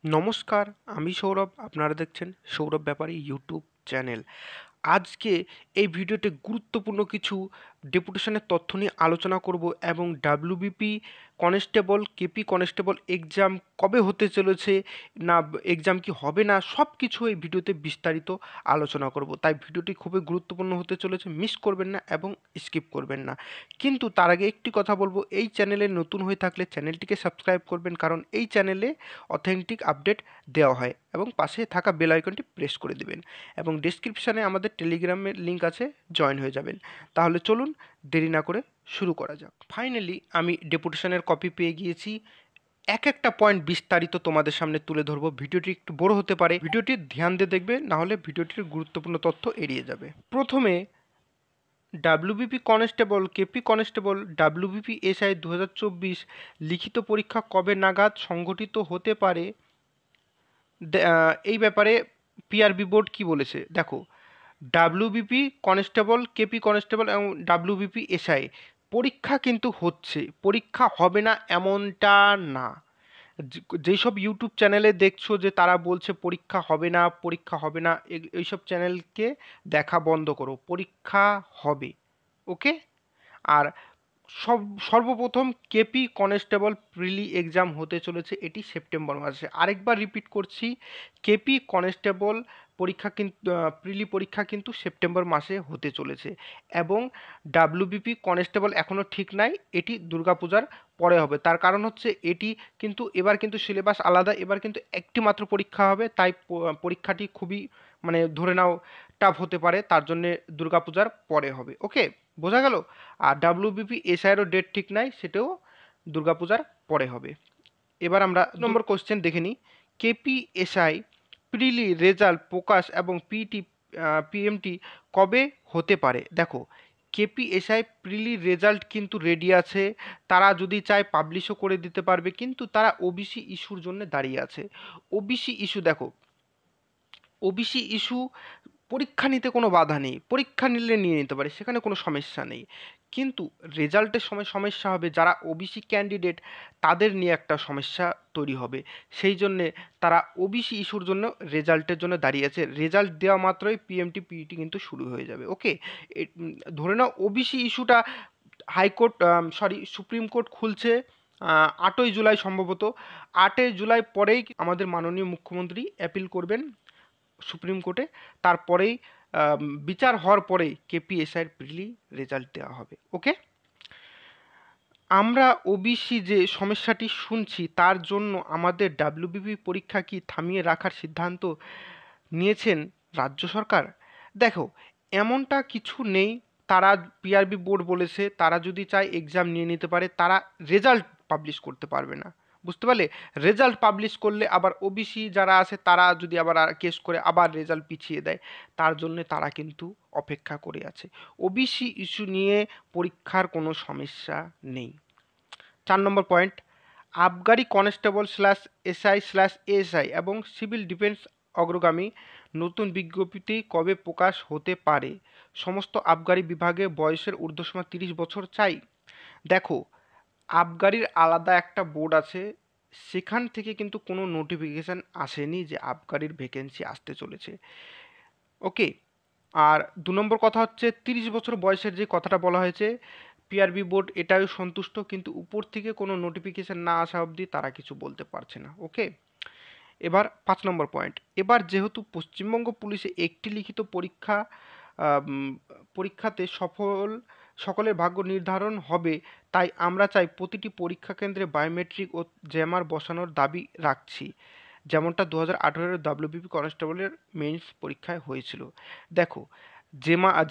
নমস্কার, আমি সৌরভ। আপনারা দেখছেন সৌরভ ব্যাপারী ইউটিউব চ্যানেল। আজকে এই ভিডিওতে গুরুত্বপূর্ণ কিছু ডেপুটেশনের তথ্য নিয়ে আলোচনা করব এবং WBP constable, KP constable exam কবে হতে চলেছে, না এক্সাম কি হবে না, সব কিছু এই ভিডিওতে বিস্তারিত আলোচনা করব। তাই ভিডিওটি খুবই গুরুত্বপূর্ণ হতে চলেছে, মিস করবেন না এবং স্কিপ করবেন না। কিন্তু তার আগে একটি কথা বলবো, এই চ্যানেলে নতুন হয়ে থাকলে চ্যানেলটিকে সাবস্ক্রাইব করবেন, কারণ এই চ্যানেলে অথেন্টিক আপডেট দেওয়া হয়, এবং পাশে থাকা বেল আইকনটি প্রেস করে দিবেন এবং ডেসক্রিপশানে আমাদের টেলিগ্রামের লিঙ্ক আছে, জয়েন হয়ে যাবেন। তাহলে চলুন দেরি না করে শুরু করা যাক। ফাইনালি আমি ডেপুটেশনের কপি পেয়ে গিয়েছি। এক একটা পয়েন্ট বিস্তারিত তোমাদের সামনে তুলে ধরবো। ভিডিওটি একটু বড় হতে পারে, ভিডিওটি ধ্যান দিয়ে দেখবে, না হলে ভিডিওটির গুরুত্বপূর্ণ তথ্য এড়িয়ে যাবে। প্রথমে WBP constable, KP constable, WBP SI 2024 লিখিত পরীক্ষা কবে নাগাদ সংগঠিত হতে পারে, এই ব্যাপারে পিআরবি বোর্ড কি বলেছে দেখো। ডাব্লিউবিপি কনস্টেবল, কেপি কনস্টেবল এবং ডাব্লিউবিপি এসআই পরীক্ষা কিন্তু হচ্ছে, পরীক্ষা হবে না এমনটা না। যেসব ইউটিউব চ্যানেলে দেখছো যে তারা বলছে পরীক্ষা হবে না, পরীক্ষা হবে না, এইসব চ্যানেলকে দেখা বন্ধ করো, পরীক্ষা হবে। ওকে। আর সব সর্বপ্রথম কেপি কনস্টেবল প্রিলি এক্সাম হতে চলেছে, এটি সেপ্টেম্বর মাসে। আরেকবার রিপিট করছি, কেপি কনস্টেবল পরীক্ষা কিন্তু প্রিলি পরীক্ষা কিন্তু সেপ্টেম্বর মাসে হতে চলেছে। এবং ডাব্লিউবিপি কনস্টেবল এখনও ঠিক নাই, এটি দুর্গাপূজার পরে হবে। তার কারণ হচ্ছে এটি কিন্তু এবার কিন্তু সিলেবাস আলাদা, এবার কিন্তু একটি মাত্র পরীক্ষা হবে, তাই পরীক্ষাটি খুবই মানে ধরে নাও টাফ হতে পারে, তার জন্যে দুর্গাপূজার পরে হবে। ওকে, বোঝা গেল। আর ডাব্লিউবিপি এসআইয়েরও ডেট ঠিক নাই, সেটাও দুর্গাপূজার পরে হবে। এবার আমরা নম্বর কোশ্চেন দেখে নিই। কেপি এসআই প্রিলি রেজাল্ট প্রকাশ এবং পিএমটি কবে হতে পারে? দেখো, কেপি এসআই প্রিলি রেজাল্ট কিন্তু রেডি আছে, তারা যদি চায় পাবলিশও করে দিতে পারবে, কিন্তু তারা ওবিসি ইস্যুর জন্য দাঁড়িয়ে আছে। ওবিসি ইস্যু দেখো, ওবিসি ইস্যু পরীক্ষা নিতে কোনো বাধা নেই, পরীক্ষা নিলে নিয়ে নিতে পারে, সেখানে কোনো সমস্যা নেই। কিন্তু রেজাল্টের সময় সমস্যা হবে, যারা ওবিসি ক্যান্ডিডেট তাদের নিয়ে একটা সমস্যা তৈরি হবে। সেই জন্যে তারা ওবিসি ইস্যুর জন্য রেজাল্টের জন্য দাঁড়িয়ে আছে। রেজাল্ট দেওয়া মাত্রই পিএমটি পিইটি কিন্তু শুরু হয়ে যাবে। ওকে, ধরে নাও ওবিসি ইস্যুটা হাইকোর্ট, সরি, সুপ্রিম কোর্ট খুলছে 8ই জুলাই সম্ভবত। 8ই জুলাই পরেই আমাদের মাননীয় মুখ্যমন্ত্রী অ্যাপিল করবেন সুপ্রিম কোর্টে, তারপরেই বিচার হওয়ার পরেই কেপিএসআইয়ের প্রিলি রেজাল্ট দেওয়া হবে। ওকে, আমরা ওবিসি যে সমস্যাটি শুনছি, তার জন্য আমাদের ডাব্লিউবিপি পরীক্ষা কি থামিয়ে রাখার সিদ্ধান্ত নিয়েছেন রাজ্য সরকার? দেখো, এমনটা কিছু নেই। তারা, পিআরবি বোর্ড বলেছে তারা যদি চায় এক্সাম নিয়ে নিতে পারে, তারা রেজাল্ট পাবলিশ করতে পারবে না। বুঝতে পারলে? রেজাল্ট পাবলিশ করলে আবার ওবিসি যারা আছে তারা যদি আবার কেস করে আবার রেজাল্ট পিছিয়ে দেয়, তার জন্য তারা কিন্তু অপেক্ষা করে আছে। ওবিসি ইস্যু নিয়ে পরীক্ষার কোনো সমস্যা নেই। 4 নম্বর পয়েন্ট, আবগারি constable slash SI slash ASI এবং সিভিল ডিফেন্স অগ্রগামী নতুন বিজ্ঞপ্তি কবে প্রকাশ হতে পারে? সমস্ত আবগারি বিভাগে বয়সের ঊর্ধ্বসীমা 30 বছর চাই। দেখো, আবগারির আলাদা একটা বোর্ড আছে, সেখান থেকে কিন্তু কোনো নোটিফিকেশান আসেনি যে আবগারির ভ্যাকেন্সি আসতে চলেছে। ওকে। আর 2 নম্বর কথা হচ্ছে 30 বছর বয়সের যে কথাটা বলা হয়েছে, পিআরবি বোর্ড এটাও সন্তুষ্ট, কিন্তু উপর থেকে কোনো নোটিফিকেশান না আসা অবধি তারা কিছু বলতে পারছে না। ওকে। এবার 5 নম্বর পয়েন্ট, এবার যেহেতু পশ্চিমবঙ্গ পুলিশে একটি লিখিত পরীক্ষাতে সকলের ভাগ্য নির্ধারণ হবে, তাই আমরা চাই প্রতিটি পরীক্ষা কেন্দ্রে বায়োমেট্রিক ও জ্যামার বসানোর দাবি রাখছি, যেমনটা 2018 ডাব্লিউবিপি কনস্টেবলের মেইনস পরীক্ষায় হয়েছিল। দেখো,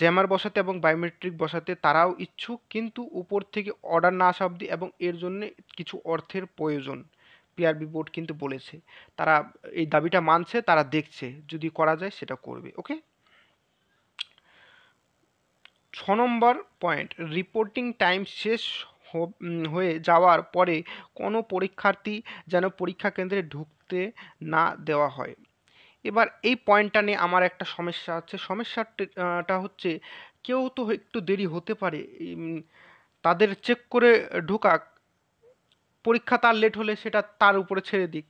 জ্যামার বসাতে এবং বায়োমেট্রিক বসাতে তারাও ইচ্ছুক, কিন্তু উপর থেকে অর্ডার না আসা অবধি, এবং এর জন্য কিছু অর্থের প্রয়োজন। পিআরবি বোর্ড কিন্তু বলেছে তারা এই দাবিটা মানছে, তারা দেখছে যদি করা যায় সেটা করবে। ওকে। 6 নম্বর পয়েন্ট, রিপোর্টিং টাইম শেষ হয়ে যাওয়ার পরে কোনো পরীক্ষার্থী যেন পরীক্ষা কেন্দ্রে ঢুকতে না দেওয়া হয়। এবার এই পয়েন্টটা নিয়ে আমার একটা সমস্যা আছে। সমস্যাটা হচ্ছে, কেউ তো একটু দেরি হতে পারে, তাদের চেক করে ঢোকাক, পরীক্ষা তার লেট হলে সেটা তার উপরে ছেড়ে দিক,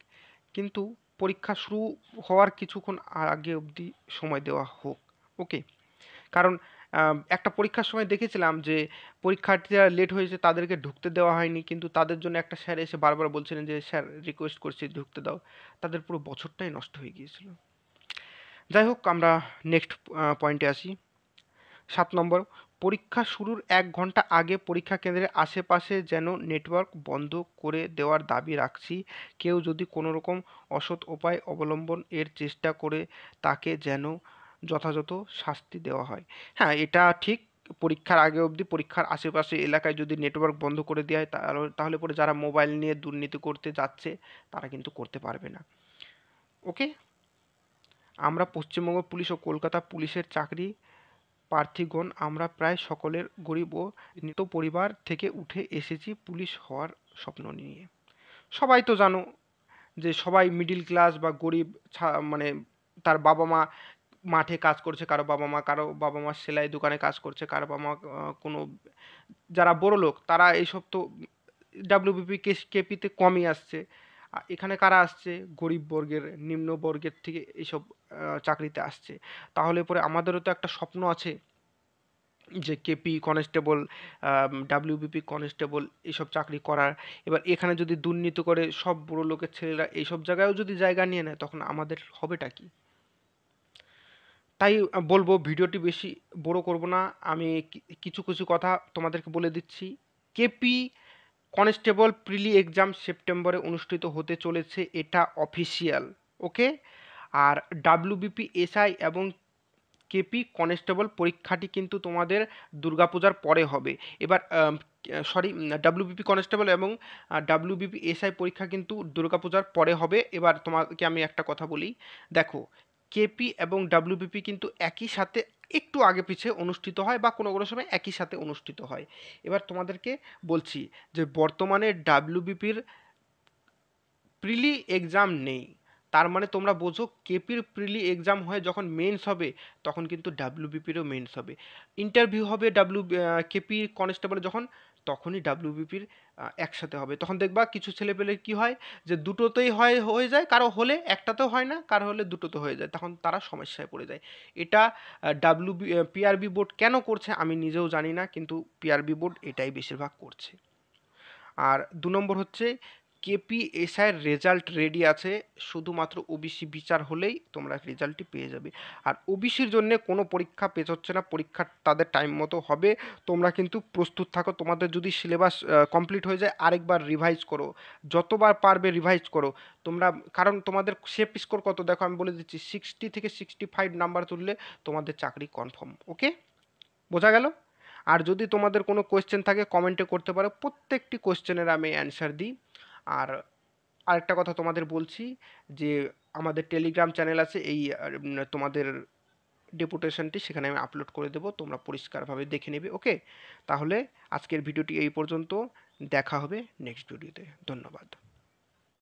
কিন্তু পরীক্ষা শুরু হওয়ার কিছুক্ষণ আগে অবধি সময় দেওয়া হোক। ওকে, কারণ একটা পরীক্ষার সময় দেখেছিলাম যে পরীক্ষার্থীরা লেট হয়েছে তাদেরকে ঢুকতে দেওয়া হয়নি, কিন্তু তাদের জন্য একটা স্যার এসে বারবার বলছিলেন যে স্যার রিকোয়েস্ট করছি ঢুকতে দাও। তাদের পুরো বছরটাই নষ্ট হয়ে গিয়েছিল। যাই হোক, আমরা নেক্সট পয়েন্টে আসি। 7 নম্বর, পরীক্ষা শুরুর 1 ঘন্টা আগে পরীক্ষা কেন্দ্রের আশেপাশে যেন নেটওয়ার্ক বন্ধ করে দেওয়ার দাবি রাখছি। কেউ যদি কোনো রকম অসৎ উপায় অবলম্বন এর চেষ্টা করে তাকে যেন যথাযথ শাস্তি দেওয়া হয়। হ্যাঁ, এটা ঠিক। পরীক্ষার আগে অবধি পরীক্ষার আশেপাশে এলাকায় যদি নেটওয়ার্ক বন্ধ করে দেওয়া হয় তাহলে পরে যারা মোবাইল নিয়ে দুর্নীতি করতে যাচ্ছে তারা কিন্তু করতে পারবে না। ওকে, আমরা পশ্চিমবঙ্গ পুলিশ ও কলকাতা পুলিশের চাকরি প্রার্থীগণ আমরা প্রায় সকলের গরিব ও নিত পরিবার থেকে উঠে এসেছি পুলিশ হওয়ার স্বপ্ন নিয়ে। সবাই তো জানো যে সবাই মিডিল ক্লাস বা গরিব, মানে তার বাবা মা মাঠে কাজ করছে, কারো বাবা মা সেলাই দোকানে কাজ করছে, কারো বাবা মা কোনো যারা বড় লোক তারা এইসব তো ডাব্লিউবিপি কেপিতে কমই আসছে। এখানে কারা আসছে? গরিব বর্গের, নিম্ন বর্গের থেকে এইসব চাকরিতে আসছে। তাহলে পরে আমাদেরও তো একটা স্বপ্ন আছে যে কেপি কনস্টেবল, ডাব্লিউবিপি কনস্টেবল এইসব চাকরি করার। এবার এখানে যদি দুর্নীতি করে সব বড় লোকের ছেলেরা এইসব জায়গায়ও যদি জায়গা নিয়ে নেয় তখন আমাদের হবেটা কি? তাই বলবো ভিডিওটি বেশি বড় করব না। আমি কিছু কিছু কথা তোমাদেরকে বলে দিচ্ছি। কেপি কনস্টেবল প্রিলি এক্সাম সেপ্টেম্বরে অনুষ্ঠিত হতে চলেছে, এটা অফিসিয়াল। ওকে, আর ডাব্লিউবিপি এসআই এবং কেপি কনস্টেবল পরীক্ষাটি কিন্তু তোমাদের দুর্গাপূজার পরে হবে। এবার ডাব্লিউবিপি কনস্টেবল এবং ডাব্লিউবিপি এসআই পরীক্ষা কিন্তু দুর্গাপূজার পরে হবে। এবার তোমাকে আমি একটা কথা বলি, দেখো কেপি এবং ডাব্লিউবিপি কিন্তু একই সাথে একটু আগে পিছে অনুষ্ঠিত হয় বা কোনো কোনো সময় একই সাথে অনুষ্ঠিত হয়। এবার তোমাদেরকে বলছি যে বর্তমানে ডাব্লিউবিপির প্রিলি এক্সাম নেই, তার মানে তোমরা বোঝো কেপির প্রিলি এক্সাম হয়ে যখন মেন্স হবে তখন কিন্তু ডাব্লিউবিপিরও মেন্স হবে। ইন্টারভিউ হবে কেপি কনস্টেবল যখন, তখনই ডাব্লিউবিপির একসাথে হবে। তখন দেখবা কিছু ছেলেপেলে কি হয় যে দুটোতেই হয়ে যায়, কারো হলে একটাতেও হয় না, কারো হলে দুটোতে হয়ে যায়, তখন তারা সমস্যায় পড়ে যায়। এটা পিআরবি বোর্ড কেন করছে আমি নিজেও জানি না, কিন্তু পিআরবি বোর্ড এটাই বেশিরভাগ করছে। আর 2 নম্বর হচ্ছে কেপি এসআইয়ের রেজাল্ট রেডি আছে, শুধুমাত্র ওবিসি বিচার হলেই তোমরা রেজাল্টটি পেয়ে যাবে। আর ওবিসির জন্য কোনো পরীক্ষা পেছোচ্ছে না, পরীক্ষা তাদের টাইম মতো হবে। তোমরা কিন্তু প্রস্তুত থাকো, তোমাদের যদি সিলেবাস কমপ্লিট হয়ে যায় আরেকবার রিভাইজ করো, যতবার পারবে রিভাইজ করো তোমরা। কারণ তোমাদের সেফ স্কোর কত দেখো আমি বলে দিচ্ছি, 60 থেকে 65 নাম্বার তুললে তোমাদের চাকরি কনফার্ম। ওকে, বোঝা গেল? আর যদি তোমাদের কোনো কোয়েশ্চেন থাকে কমেন্টে করতে পারো, প্রত্যেকটি কোয়েশ্চেনের আমি অ্যান্সার দিই। আর আরেকটা কথা তোমাদের বলছি যে আমাদের টেলিগ্রাম চ্যানেল আছে, এই তোমাদের ডেপুটেশনটি সেখানে আমি আপলোড করে দেবো, তোমরা পরিষ্কারভাবে দেখে নেবে। ওকে, তাহলে আজকের ভিডিওটি এই পর্যন্ত, দেখা হবে নেক্সট ভিডিওতে। ধন্যবাদ।